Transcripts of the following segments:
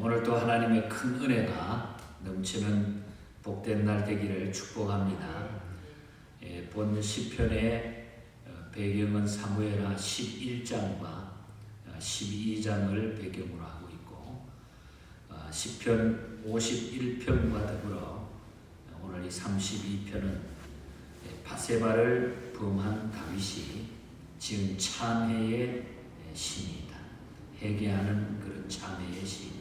오늘도 하나님의 큰 은혜가 넘치는 복된 날 되기를 축복합니다. 본 시편의 배경은 사무엘하 11장과 12장을 배경으로 하고 있고, 시편 51편과 더불어 오늘 이 32편은 바세바를 범한 다윗이 지은 참회의 시입니다. 회개하는 그런 참회의 시입니다.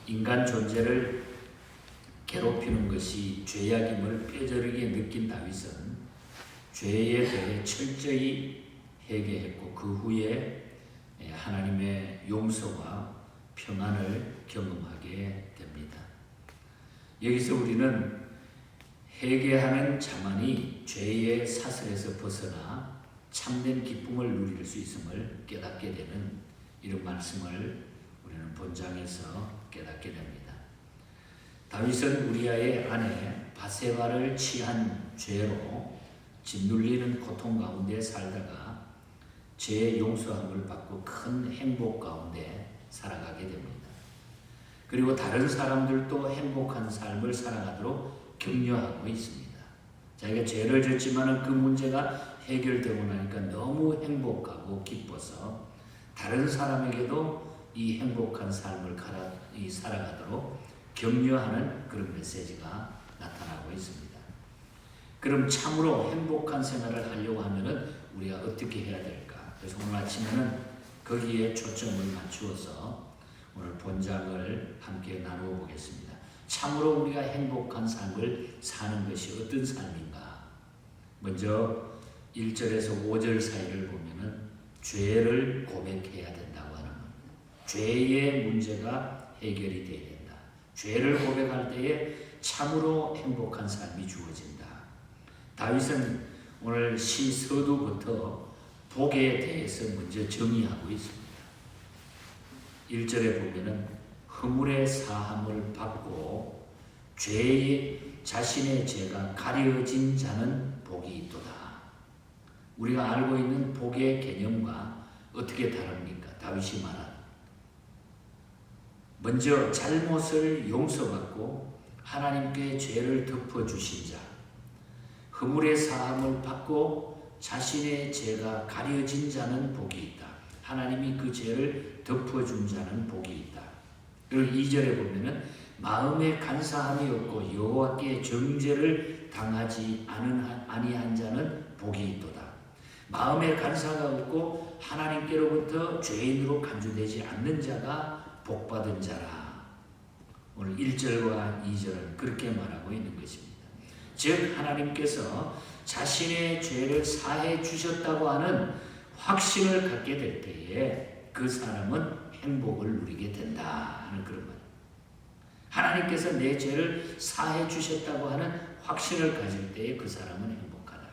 인간 존재를 괴롭히는 것이 죄악임을 뼈저리게 느낀 다윗은 죄에 대해 철저히 회개했고 그 후에 하나님의 용서와 평안을 경험하게 됩니다. 여기서 우리는 회개하는 자만이 죄의 사슬에서 벗어나 참된 기쁨을 누릴 수 있음을 깨닫게 되는 이런 말씀을 우리는 본장에서 깨닫게 됩니다. 다윗은 우리아의 아내 바세바를 취한 죄로 짓눌리는 고통 가운데 살다가 죄의 용서함을 받고 큰 행복 가운데 살아가게 됩니다. 그리고 다른 사람들도 행복한 삶을 살아가도록 격려하고 있습니다. 자기가 죄를 졌지만 그 문제가 해결되고 나니까 너무 행복하고 기뻐서 다른 사람에게도 이 행복한 삶을 살아가도록 격려하는 그런 메시지가 나타나고 있습니다. 그럼 참으로 행복한 생활을 하려고 하면은 우리가 어떻게 해야 될까? 그래서 오늘 아침에는 거기에 초점을 맞추어서 오늘 본장을 함께 나누어 보겠습니다. 참으로 우리가 행복한 삶을 사는 것이 어떤 삶인가? 먼저 1절에서 5절 사이를 보면은 죄를 고백해야 된다고 하는 겁니다. 죄의 문제가 해결이 되어야 된다. 죄를 고백할 때에 참으로 행복한 삶이 주어진다. 다윗은 오늘 시 서두부터 복에 대해서 먼저 정의하고 있습니다. 1절에 보면은 허물의 사함을 받고 자신의 죄가 가려진 자는 복이 있도다. 우리가 알고 있는 복의 개념과 어떻게 다릅니까? 다윗이 말한 먼저 잘못을 용서받고 하나님께 죄를 덮어주신 자, 허물의 사함을 받고 자신의 죄가 가려진 자는 복이 있다. 하나님이 그 죄를 덮어준 자는 복이 있다. 그리고 2절에 보면은 마음에 간사함이 없고 여호와께 정죄를 당하지 아니한 자는 복이 있도다. 마음에 간사가 없고 하나님께로부터 죄인으로 간주되지 않는 자가 복받은 자라. 오늘 1절과 2절은 그렇게 말하고 있는 것입니다. 즉 하나님께서 자신의 죄를 사해 주셨다고 하는 확신을 갖게 될 때에 그 사람은 행복을 누리게 된다 하는 그런 말. 하나님께서 내 죄를 사해 주셨다고 하는 확신을 가질 때에 그 사람은 행복하다.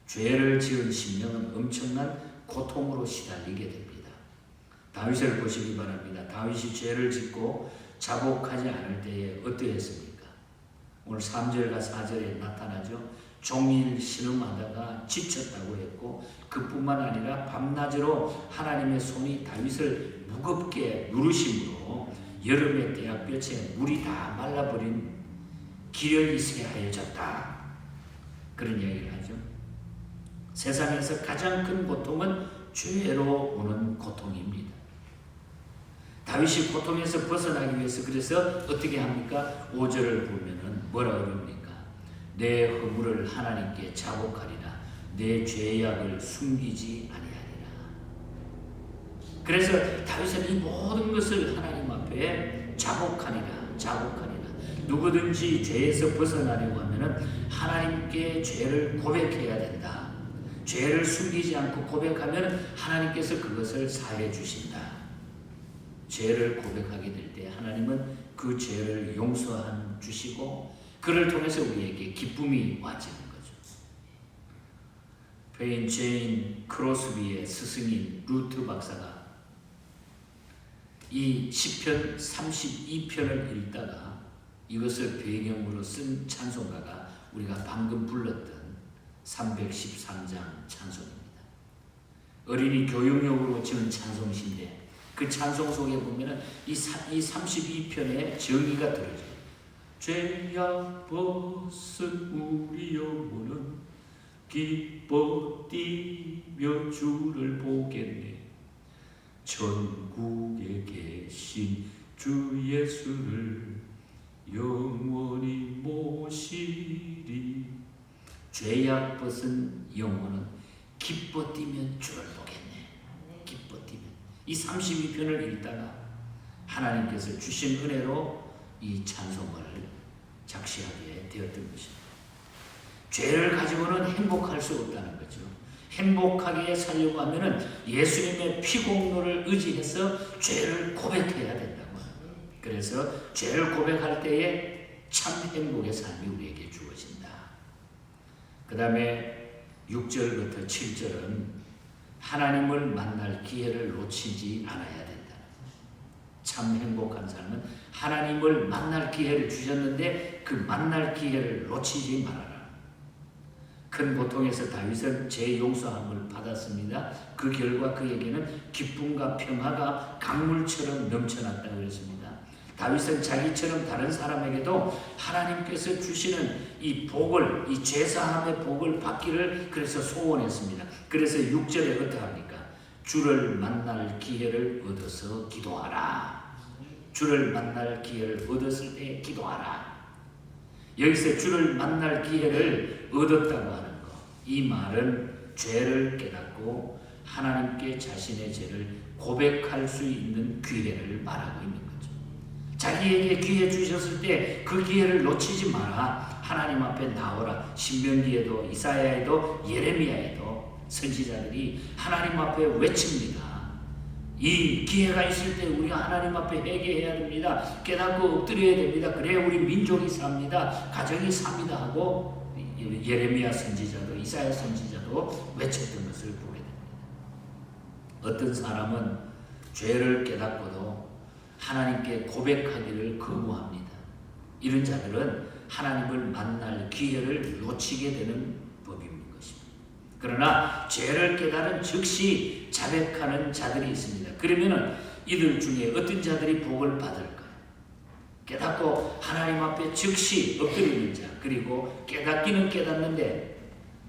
죄를 지은 심령은 엄청난 고통으로 시달리게 됩니다. 다윗을 보시기 바랍니다. 다윗이 죄를 짓고 자복하지 않을 때에 어떠했습니까? 오늘 3절과 4절에 나타나죠. 종일 신음하다가 지쳤다고 했고 그뿐만 아니라 밤낮으로 하나님의 손이 다윗을 무겁게 누르심으로 여름의 대학볕에 물이 다 말라버린 기력이 쇠하여졌다. 그런 이야기를 하죠. 세상에서 가장 큰 고통은 죄로 오는 고통입니다. 다윗이 고통에서 벗어나기 위해서 그래서 어떻게 합니까? 5절을 보면은 뭐라 그럽니까? 내 허물을 하나님께 자복하리라. 내 죄악을 숨기지 아니하리라. 그래서 다윗은 이 모든 것을 하나님 앞에 자복하리라. 누구든지 죄에서 벗어나려고 하면은 하나님께 죄를 고백해야 된다. 죄를 숨기지 않고 고백하면 하나님께서 그것을 사해 주신다. 죄를 고백하게 될 때 하나님은 그 죄를 용서한 주시고 그를 통해서 우리에게 기쁨이 와지는 거죠. 페인 제인 크로스비의 스승인 루트 박사가 이 시편 32편을 읽다가 이것을 배경으로 쓴 찬송가가 우리가 방금 불렀던 313장 찬송입니다. 어린이 교육용으로 지은 찬송시인데 그 찬송 속에 보면은 이 32편의 정의가 들어져요. 죄악 벗은 우리 영혼은 기뻐 뛰며 주를 보겠네. 천국에 계신 주 예수를 영원히 모시리. 죄악 벗은 영혼은 기뻐 뛰면 주를 보겠네. 기뻐 뛰면. 이 32편을 읽다가 하나님께서 주신 은혜로 이 찬송을 작시하게 되었던 것입니다. 죄를 가지고는 행복할 수 없다는 거죠. 행복하게 살려고 하면은 예수님의 피공로를 의지해서 죄를 고백해야 된다고 합니다. 그래서 죄를 고백할 때에 참 행복의 삶이 우리에게 주어진다. 그 다음에 6절부터 7절은 하나님을 만날 기회를 놓치지 않아야 된다. 참 행복한 삶은 하나님을 만날 기회를 주셨는데 그 만날 기회를 놓치지 말아라. 큰 고통에서 다윗은 재용서함을 받았습니다. 그 결과 그에게는 기쁨과 평화가 강물처럼 넘쳐났다고 그랬습니다. 다윗은 자기처럼 다른 사람에게도 하나님께서 주시는 이 복을, 이 죄사함의 복을 받기를 그래서 소원했습니다. 그래서 6절에 어떻게 합니까? 주를 만날 기회를 얻어서 기도하라. 주를 만날 기회를 얻었을 때 기도하라. 여기서 주를 만날 기회를 얻었다고 하는 것, 이 말은 죄를 깨닫고 하나님께 자신의 죄를 고백할 수 있는 기회를 말하고 있는 거죠. 자기에게 기회 주셨을 때 그 기회를 놓치지 마라. 하나님 앞에 나오라. 신명기에도 이사야에도 예레미야에도 선지자들이 하나님 앞에 외칩니다. 이 기회가 있을 때 우리가 하나님 앞에 회개해야 됩니다. 깨닫고 엎드려야 됩니다. 그래야 우리 민족이 삽니다. 가정이 삽니다 하고 예레미야 선지자도 이사야 선지자도 외쳤던 것을 보게 됩니다. 어떤 사람은 죄를 깨닫고도 하나님께 고백하기를 거부합니다. 이런 자들은 하나님을 만날 기회를 놓치게 되는 법인 것입니다. 그러나 죄를 깨달은 즉시 자백하는 자들이 있습니다. 그러면은 이들 중에 어떤 자들이 복을 받을까요? 깨닫고 하나님 앞에 즉시 엎드리는 자, 그리고 깨닫기는 깨닫는데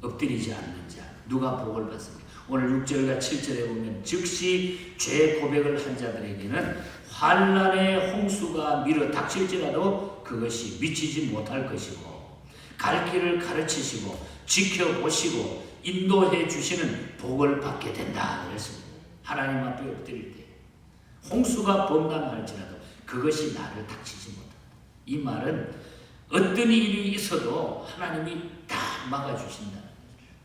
엎드리지 않는 자, 누가 복을 받습니까? 오늘 6절과 7절에 보면 즉시 죄 고백을 한 자들에게는 환난의 홍수가 밀어 닥칠지라도 그것이 미치지 못할 것이고 갈 길을 가르치시고 지켜보시고 인도해 주시는 복을 받게 된다 그랬습니다. 하나님 앞에 엎드릴 때 홍수가 범람할지라도 그것이 나를 닥치지 못한다. 이 말은 어떤 일이 있어도 하나님이 다 막아주신다는 거죠.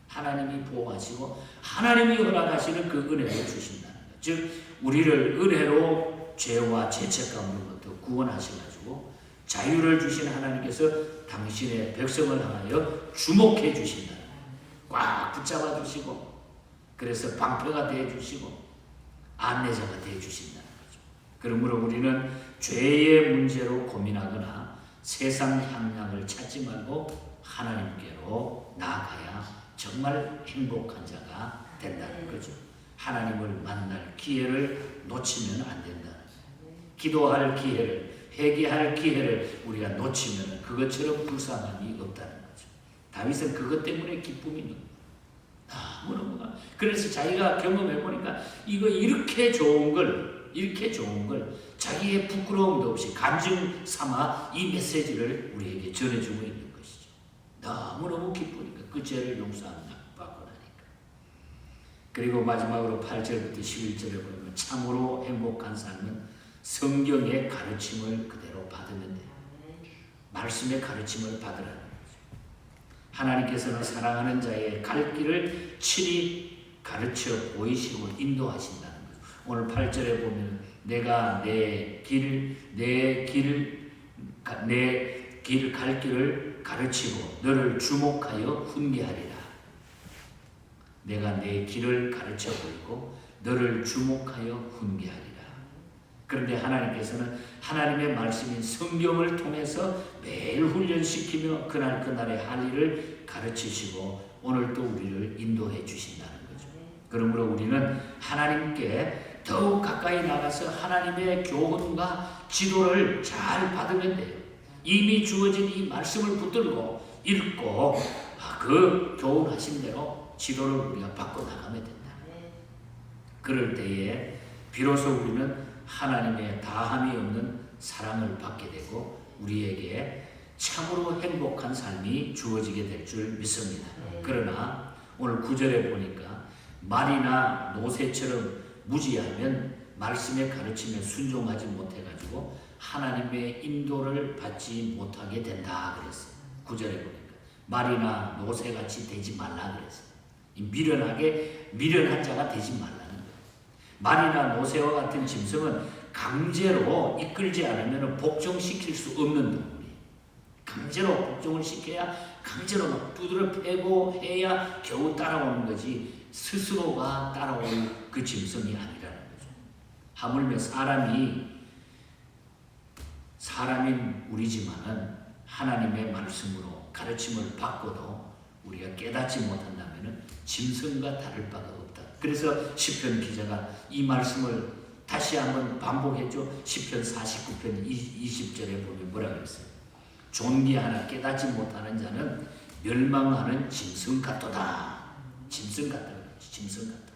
하나님이 보호하시고 하나님이 허락하시는 그 은혜를 주신다는 거죠. 즉 우리를 은혜로 죄와 죄책 가운데부터 구원하셔가지고 자유를 주신 하나님께서 당신의 백성을 향하여 주목해 주신다는 거예요. 꽉 붙잡아 주시고 그래서 방패가 되어 주시고 안내자가 되어 주신다는 거죠. 그러므로 우리는 죄의 문제로 고민하거나 세상 향락을 찾지 말고 하나님께로 나아가야 정말 행복한 자가 된다는 거죠. 하나님을 만날 기회를 놓치면 안 된다는 거죠. 기도할 기회를, 회개할 기회를 우리가 놓치면 그것처럼 불쌍함이 없다는 거죠. 다윗은 그것 때문에 기쁨이 있는 거예요. 그래서 자기가 경험해 보니까 이거 이렇게 좋은 걸 자기의 부끄러움도 없이 간증 삼아 이 메시지를 우리에게 전해주고 있는 것이죠. 너무너무 기쁘니까 그 죄를 용서받고 나니까. 그리고 마지막으로 8절부터 11절에 보면 참으로 행복한 삶은 성경의 가르침을 그대로 받으면 돼요. 말씀의 가르침을 받으라는 거죠. 하나님께서는 사랑하는 자의 갈 길을 친히 가르쳐 보이시고 인도하신다는 거죠. 오늘 8절에 보면 내가 내 길 갈 길을 가르치고 너를 주목하여 훈계하리라. 내가 내 길을 가르쳐 보이고 너를 주목하여 훈계하리라. 그런데 하나님께서는 하나님의 말씀인 성경을 통해서 매일 훈련시키며 그날의 할 일을 가르치시고 오늘 또 우리를 인도해 주신다는 거죠. 그러므로 우리는 하나님께 더욱 가까이 나가서 하나님의 교훈과 지도를 잘 받으면 돼요. 이미 주어진 이 말씀을 붙들고 읽고 그 교훈하신 대로 지도를 우리가 받고 나가면 된다. 그럴 때에 비로소 우리는 하나님의 다함이 없는 사랑을 받게 되고 우리에게 참으로 행복한 삶이 주어지게 될 줄 믿습니다. 그러나 오늘 9절에 보니까 말이나 노새처럼 무지하면 말씀에 가르치면 순종하지 못해가지고 하나님의 인도를 받지 못하게 된다 그랬어요. 9절에 보니까 말이나 노새같이 되지 말라 그랬어요. 미련한 자가 되지 말라는 거예요. 말이나 노새와 같은 짐승은 강제로 이끌지 않으면 복종시킬 수 없는 동물이에요. 강제로 복종을 시켜야 강제로 막 두드려 패고 해야 겨우 따라오는 거지 스스로가 따라올 그 짐승이 아니라는 거죠. 하물며 사람인 우리지만은 하나님의 말씀으로 가르침을 받고도 우리가 깨닫지 못한다면 짐승과 다를 바가 없다. 그래서 시편 기자가 이 말씀을 다시 한번 반복했죠. 시편 49편 20절에 보면 뭐라고 했어요? 존귀 하나 깨닫지 못하는 자는 멸망하는 짐승 같도다. 짐승 같다. 짐승 같다.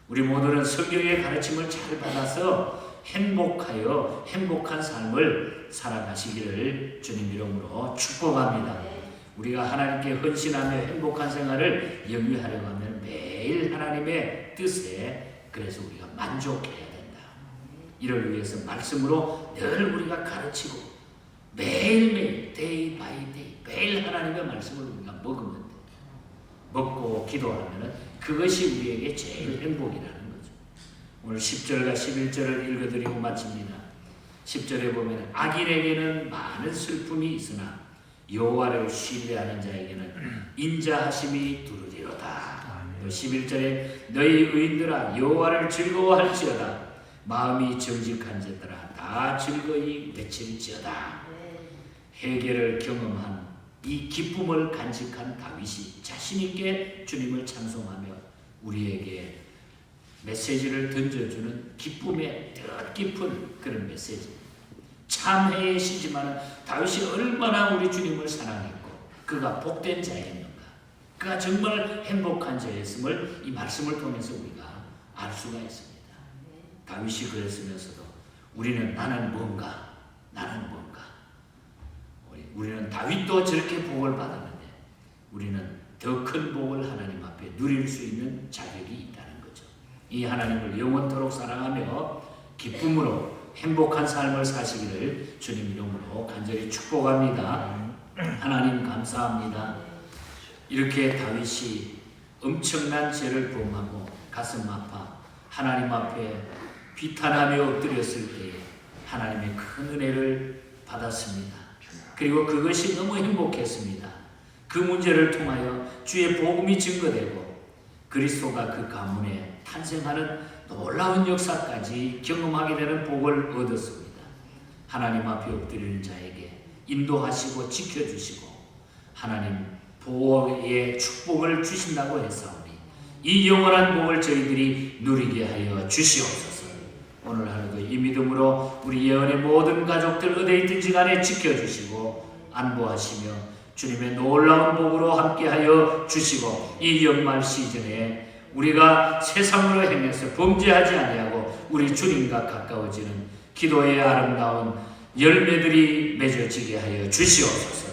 우리 모두는 성경의 가르침을 잘 받아서 행복한 삶을 살아가시기를 주님 이름으로 축복합니다. 우리가 하나님께 헌신하며 행복한 생활을 영위하려고 하면 매일 하나님의 뜻에 그래서 우리가 만족해야 된다. 이를 위해서 말씀으로 늘 우리가 가르치고 매일매일 day by day 매일 하나님의 말씀을 우리가 먹으면 돼. 먹고 기도하면 그것이 우리에게 제일 행복이라는 거죠. 오늘 10절과 11절을 읽어드리고 마칩니다. 10절에 보면 악인에게는 많은 슬픔이 있으나 여호와를 신뢰하는 자에게는 인자하심이 두루리로다. 11절에 너희 의인들아 여호와를 즐거워할지어다. 마음이 정직한 자들아 다 즐거이 외칠지어다. 회개를 경험한 이 기쁨을 간직한 다윗이 자신있게 주님을 찬송하며 우리에게 메시지를 던져주는 기쁨의 뜻깊은 그런 메시지. 참회의 시지만 다윗이 얼마나 우리 주님을 사랑했고 그가 복된 자였는가, 그가 정말 행복한 자였음을 이 말씀을 통해서 우리가 알 수가 있습니다. 다윗이 그랬으면서도 우리는 나는 뭔가 우리는 다윗도 저렇게 복을 받았는데 우리는 더 큰 복을 하나님 앞에 누릴 수 있는 자격이 있다는 거죠. 이 하나님을 영원토록 사랑하며 기쁨으로 행복한 삶을 사시기를 주님 이름으로 간절히 축복합니다. 하나님 감사합니다. 이렇게 다윗이 엄청난 죄를 범하고 가슴 아파 하나님 앞에 비탄하며 엎드렸을 때에 하나님의 큰 은혜를 받았습니다. 그리고 그것이 너무 행복했습니다. 그 문제를 통하여 주의 복음이 증거되고 그리스도가 그 가문에 탄생하는 놀라운 역사까지 경험하게 되는 복을 얻었습니다. 하나님 앞에 엎드리는 자에게 인도하시고 지켜주시고 하나님 보호의 축복을 주신다고 했사오니 이 영원한 복을 저희들이 누리게 하여 주시옵소서. 오늘 하루도 이 믿음으로 우리 예언의 모든 가족들 어디에 있든지 간에 지켜주시고 안보하시며 주님의 놀라운 복으로 함께하여 주시고 이 연말 시즌에 우리가 세상으로 행해서 범죄하지 아니하고 우리 주님과 가까워지는 기도의 아름다운 열매들이 맺어지게 하여 주시옵소서.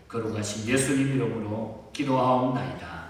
거룩하신 예수님 이름으로 기도하옵나이다.